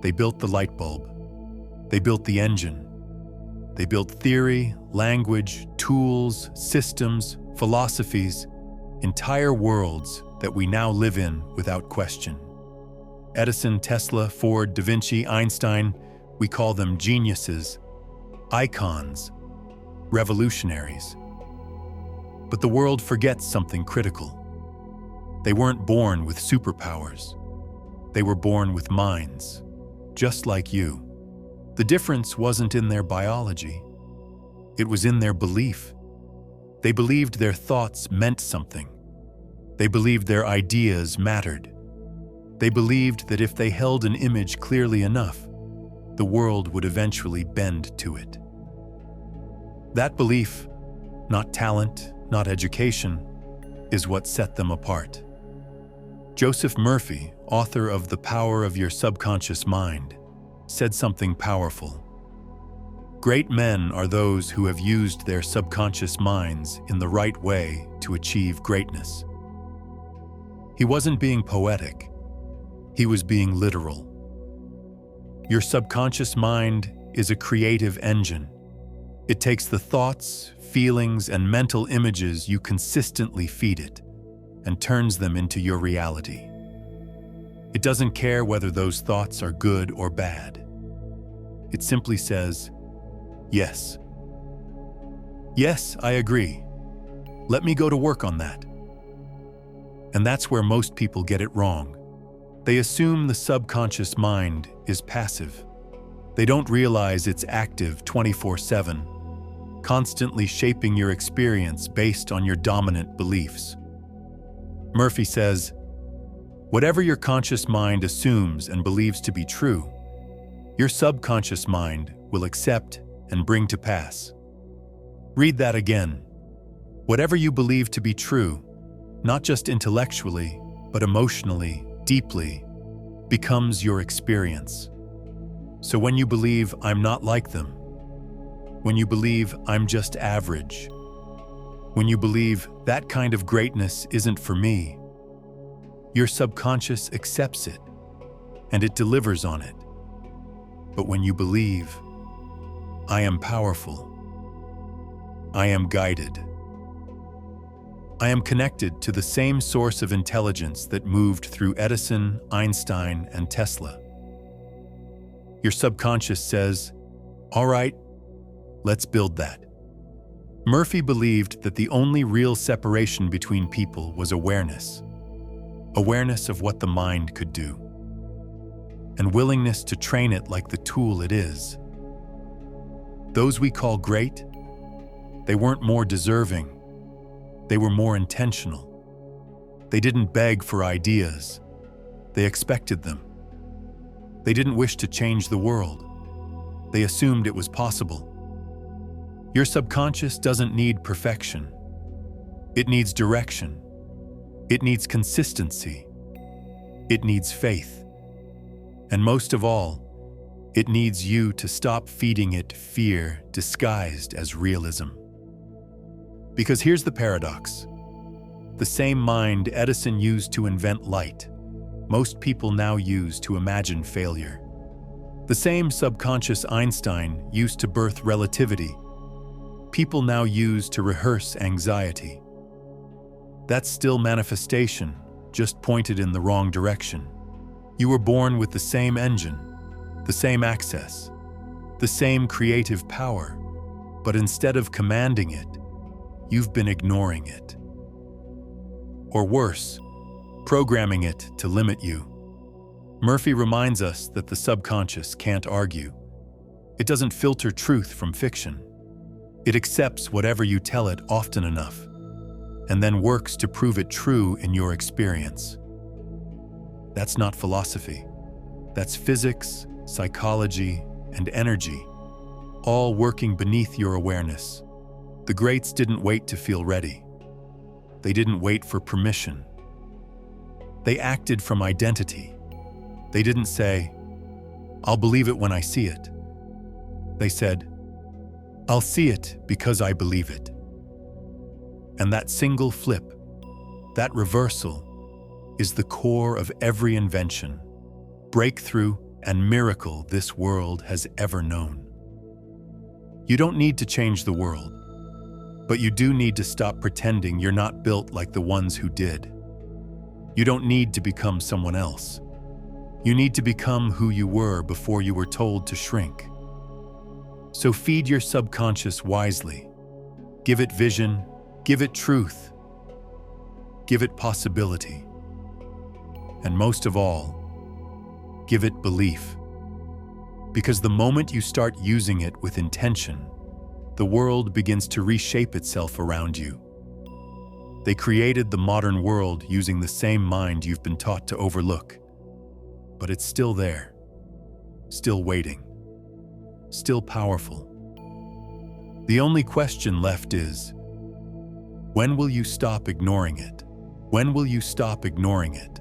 They built the light bulb. They built the engine. They built theory, language, tools, systems, philosophies, entire worlds that we now live in without question. Edison, Tesla, Ford, Da Vinci, Einstein, we call them geniuses, icons, revolutionaries. But the world forgets something critical. They weren't born with superpowers. They were born with minds, just like you. The difference wasn't in their biology. It was in their belief. They believed their thoughts meant something. They believed their ideas mattered. They believed that if they held an image clearly enough, the world would eventually bend to it. That belief, not talent, not education, is what set them apart. Joseph Murphy, author of The Power of Your Subconscious Mind, said something powerful. Great men are those who have used their subconscious minds in the right way to achieve greatness. He wasn't being poetic. He was being literal. Your subconscious mind is a creative engine. It takes the thoughts, feelings, and mental images you consistently feed it and turns them into your reality. It doesn't care whether those thoughts are good or bad. It simply says, yes. Yes, I agree. Let me go to work on that. And that's where most people get it wrong. They assume the subconscious mind is passive. They don't realize it's active 24/7, constantly shaping your experience based on your dominant beliefs. Murphy says, whatever your conscious mind assumes and believes to be true, your subconscious mind will accept and bring to pass. Read that again. Whatever you believe to be true, not just intellectually, but emotionally, deeply, becomes your experience. So when you believe I'm not like them, when you believe I'm just average, when you believe that kind of greatness isn't for me, your subconscious accepts it and it delivers on it. But when you believe, I am powerful, I am guided, I am connected to the same source of intelligence that moved through Edison, Einstein, and Tesla. Your subconscious says, all right, let's build that. Murphy believed that the only real separation between people was awareness. Awareness of what the mind could do, and willingness to train it like the tool it is. Those we call great, they weren't more deserving. They were more intentional. They didn't beg for ideas. They expected them. They didn't wish to change the world. They assumed it was possible. Your subconscious doesn't need perfection. It needs direction. It needs consistency. It needs faith. And most of all, it needs you to stop feeding it fear disguised as realism. Because here's the paradox. The same mind Edison used to invent light, most people now use to imagine failure. The same subconscious Einstein used to birth relativity, people now use to rehearse anxiety. That's still manifestation, just pointed in the wrong direction. You were born with the same engine, the same access, the same creative power, but instead of commanding it, you've been ignoring it. Or worse, programming it to limit you. Murphy reminds us that the subconscious can't argue. It doesn't filter truth from fiction. It accepts whatever you tell it often enough, and then works to prove it true in your experience. That's not philosophy. That's physics, psychology, and energy, all working beneath your awareness. The greats didn't wait to feel ready. They didn't wait for permission. They acted from identity. They didn't say, I'll believe it when I see it. They said, I'll see it because I believe it. And that single flip, that reversal, is the core of every invention, breakthrough, and miracle this world has ever known. You don't need to change the world, but you do need to stop pretending you're not built like the ones who did. You don't need to become someone else. You need to become who you were before you were told to shrink. So feed your subconscious wisely. Give it vision, give it truth, give it possibility. And most of all, give it belief. Because the moment you start using it with intention, the world begins to reshape itself around you. They created the modern world using the same mind you've been taught to overlook. But it's still there, still waiting, still powerful. The only question left is, when will you stop ignoring it? When will you stop ignoring it?